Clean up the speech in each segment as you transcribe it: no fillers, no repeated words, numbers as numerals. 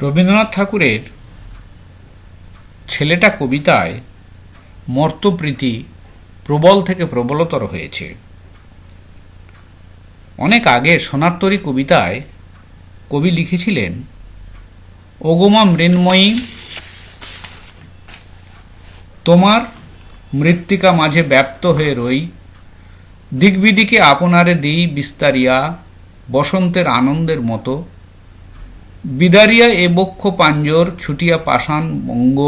রবীন্দ্রনাথ ঠাকুরের ছেলেটা কবিতায় মর্ত্যপ্রীতি প্রবল থেকে প্রবলতর হয়েছে। অনেক আগে সোনার তরী কবিতায় কবি লিখেছিলেন, ওগোমা মৃন্ময়ী তোমার মৃত্তিকা মাঝে ব্যাপ্ত হয়ে রই, দিকবিদিকে আপনারে দিই বিস্তারিয়া, বসন্তের আনন্দের মতো বিদারিয়া এ বক্ষ পাঞ্জর ছুটিয়া পাষাণ বঙ্গ,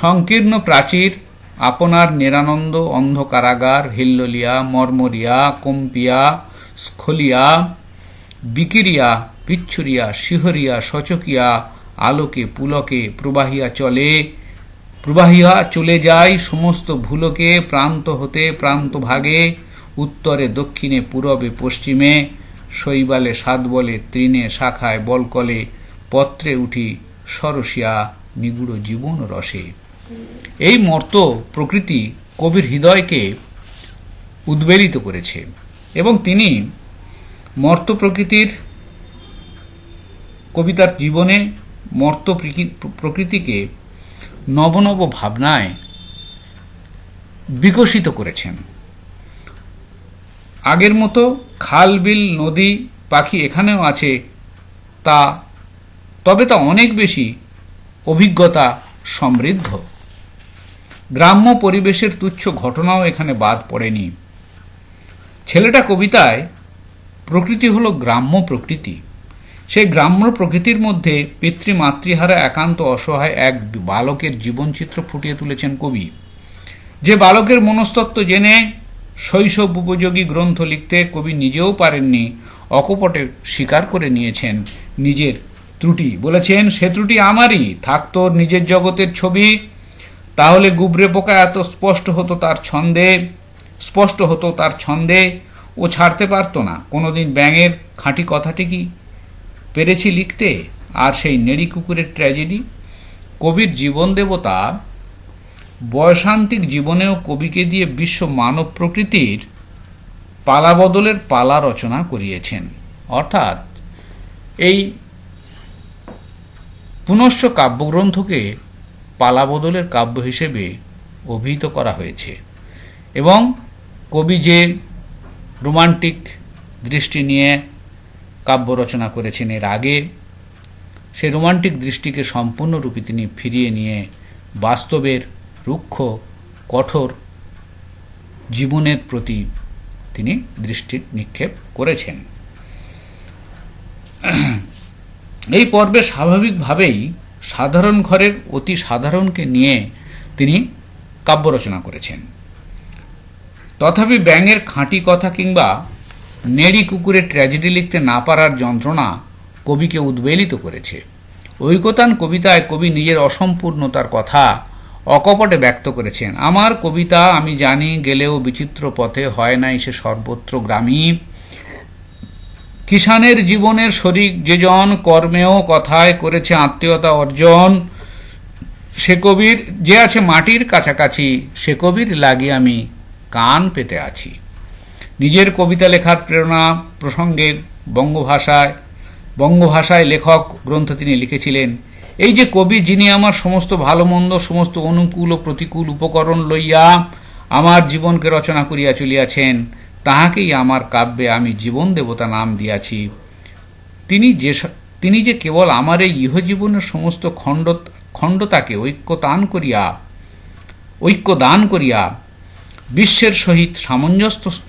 সংকীর্ণ প্রাচীর আপনার নিরানন্দ অন্ধকারাগার হিল্লোলিয়া মর্মরিয়া কম্পিয়া স্খলিয়া বিকিরিয়া বিচ্ছুরিয়া শিহরিয়া সচকিয়া আলোকে পুলকে প্রবাহিয়া চলে যায় সমস্ত ভুলকে, প্রান্ত হতে প্রান্ত ভাগে, উত্তরে দক্ষিণে পূরবে পশ্চিমে, শৈবালে সাতবলে তৃণে শাখায় বলকলে, পত্রে উঠি সরসিয়া নিগুড় জীবন রসে। এই মর্ত প্রকৃতি কবির হৃদয়কে উদ্বেলিত করেছে এবং তিনি মর্ত প্রকৃতির কবিতার জীবনে মর্ত প্রকৃতিকে নব নব ভাবনায় বিকশিত করেছেন। আগের মতো খাল বিল নদী পাখি এখানেও আছে, তবে তা অনেক বেশি অভিজ্ঞতা সমৃদ্ধ। গ্রাম্য পরিবেশের তুচ্ছ ঘটনাও এখানে বাদ পড়েনি। ছেলেটা কবিতায় প্রকৃতি হলো গ্রাম্য প্রকৃতি। সেই গ্রাম্য প্রকৃতির মধ্যে পিতৃমাতৃহারা একান্ত অসহায় এক বালকের জীবনচিত্র ফুটিয়ে তুলেছেন কবি। যে বালকের মনস্তত্ত্ব জেনে শৈশব উপযোগী গ্রন্থ লিখতে কবি নিজেও পারেননি, অকপটে স্বীকার করে নিয়েছেন নিজের ত্রুটি। বলেছেন, সে ত্রুটি আমারই, থাকতো নিজের জগতের ছবি, তাহলে গুবরে পোকা এত স্পষ্ট হতো তার ছন্দে, ও ছাড়তে পারত না কোনোদিন ব্যাঙের খাঁটি কথাটি কি পেরেছি লিখতে, আর সেই নেড়ি কুকুরের ট্র্যাজেডি। কবির জীবন দেবতা বয়সান্তিক জীবনেও কবিকে দিয়ে বিশ্ব মানব প্রকৃতির পালাবদলের পালা রচনা করিয়েছেন। অর্থাৎ এই পুনশ্চ কাব্যগ্রন্থকে পালাবদলের কাব্য হিসেবে অভিহিত করা হয়েছে এবং কবি যে রোমান্টিক দৃষ্টি নিয়ে কাব্য রচনা করেছেন এর আগে, সেই রোমান্টিক দৃষ্টিকে সম্পূর্ণরূপে তিনি ফিরিয়ে নিয়ে বাস্তবের রুক্ষ কঠোর জীবনের প্রতি তিনি দৃষ্টি নিক্ষেপ করেছেন। এই পর্বে স্বাভাবিকভাবেই সাধারণ ঘরের অতি সাধারণকে নিয়ে তিনি কাব্য রচনা করেছেন। তথাপি ব্যাঙের খাঁটি কথা কিংবা নেড়ি কুকুরের ট্র্যাজেডি লিখতে না পারার যন্ত্রণা কবিকে উদ্বেলিত করেছে। ঐকতান কবিতায় কবি নিজের অসম্পূর্ণতার কথা অকপটে ব্যক্ত করেছেন। আমার কবিতা আমি জানি গেলেও বিচিত্র পথে হয় নাই সে সর্বত্র গ্রামী, কিষানের জীবনের শরিক যেজন কর্মেও কথায় করেছে আত্মীয়তা অর্জন, সে কবির যে আছে মাটির কাছাকাছি, সে কবির লাগি আমি কান পেতে আছি। নিজের কবিতা লেখার প্রেরণা প্রসঙ্গে বঙ্গভাষায় লেখক গ্রন্থ তিনি লিখেছিলেন, এই যে কবি যিনি আমার সমস্ত ভালো মন্দ সমস্ত অনুকূল ও প্রতিকূল উপকরণ লইয়া আমার জীবনকে রচনা করিয়া চলিয়াছেন, তাহাকেই আমার কাব্যে আমি জীবন দেবতা নাম দিয়াছি। তিনি যে কেবল আমার এই ইহজীবনের সমস্ত খণ্ডতাকে ঐক্যদান করিয়া বিশ্বের সহিত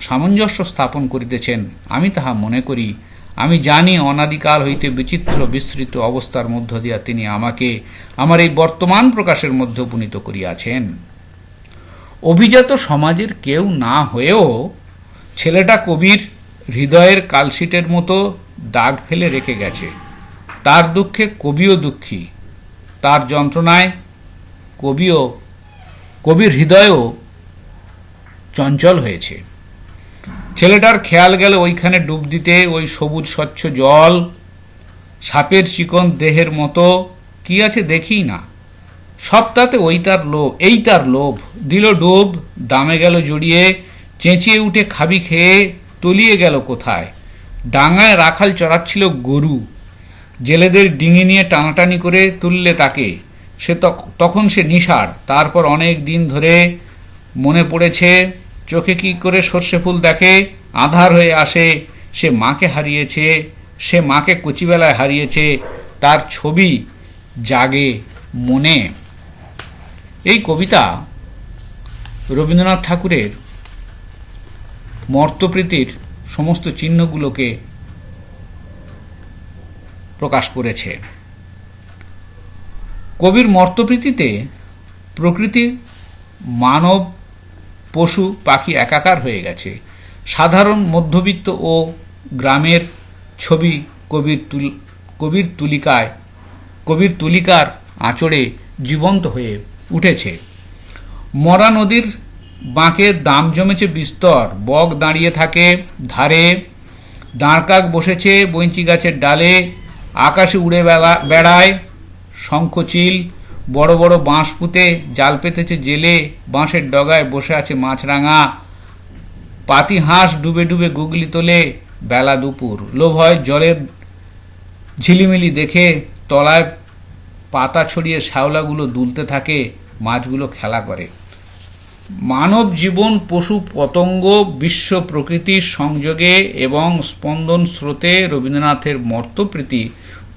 সামঞ্জস্য স্থাপন করিতেছেন, আমি তাহা মনে করি। আমি জানি অনাদিকাল হইতে বিচিত্র বিস্তৃত অবস্থার মধ্য দিয়া তিনি আমাকে আমার এই বর্তমান প্রকাশের মধ্যে উপনীত করিয়াছেন। অভিজাত সমাজের কেউ না হয়েও ছেলেটা কবির হৃদয়ের কালশিটের মতো দাগ ফেলে রেখে গেছে। তার দুঃখে কবিও দুঃখী, তার যন্ত্রণায় কবির হৃদয়ও চঞ্চল হয়েছে। ছেলেটার খেয়াল গেল ওইখানে ডুব দিতে, ওই সবুজ স্বচ্ছ জল, সাপের চিকন দেহের মতো কি আছে দেখি না, সবটাতে এই তার লোভ, দিল ডুব, দামে গেল জড়িয়ে, চেঁচিয়ে উঠে খাবি খেয়ে তলিয়ে গেল কোথায়, ডাঙায় রাখাল চড়াচ্ছিল গরু, জেলেদের ডিঙি নিয়ে টানাটানি করে তুললে তাকে, তখন সে নিশাড়। তারপর অনেক দিন ধরে মনে পড়েছে, চোখে কি করে সর্ষে ফুল দেখে, আঁধার হয়ে আসে, সে মাকে হারিয়েছে, সে মাকে কচিবেলায় হারিয়েছে, তার ছবি জাগে মনে। এই কবিতা রবীন্দ্রনাথ ঠাকুরের মর্ত্যপ্রীতির সমস্ত চিহ্নগুলোকে প্রকাশ করেছে। কবির মর্ত্যপ্রীতিতে প্রকৃতি, মানব, পশু পাখি একাকার হয়ে গেছে। সাধারণ মধ্যবিত্ত ও গ্রামের ছবি কবির তুলিকার আঁচড়ে জীবন্ত হয়ে উঠেছে। মরা নদীর বাঁকে দাম জমেছে বিস্তর, বক দাঁড়িয়ে থাকে ধারে, দাঁড়কাক বসেছে বৈঁচি গাছের ডালে, আকাশে উড়ে বেড়ায় শঙ্খচিল, বড় বড় বাঁশ পুঁতে জাল পেতেছে জেলে, বাঁশের ডগায় বসে আছে মাছরাঙা, পাতি হাঁস ডুবে ডুবে গুগলি তোলে, বেলা দুপুর, লোভ হয় জলের ঝিলিমিলি দেখে, তলায় পাতা ছড়িয়ে শ্যাওলাগুলো দুলতে থাকে, মাছগুলো খেলা করে। মানব জীবন, পশু পতঙ্গ, বিশ্ব প্রকৃতির সংযোগে এবং স্পন্দন স্রোতে রবীন্দ্রনাথের মর্ত্যপ্রীতি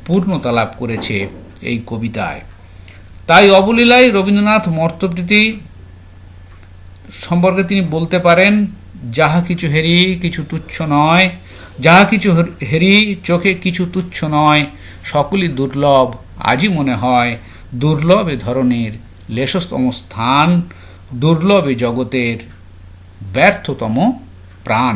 পূর্ণতা লাভ করেছে এই কবিতায়। তাই অবলীলায় রবীন্দ্রনাথ মর্ত্যপ্রীতি সম্পর্কে তিনি বলতে পারেন, যাহা কিছু হেরি কিছু তুচ্ছ নয়, যাহা কিছু হেরি চোখে কিছু তুচ্ছ নয়, সকলই দুর্লভ আজই মনে হয়, দুর্লভ এ ধরনের লেশতম স্থান, দুর্লভ এ জগতের ব্যর্থতম প্রাণ।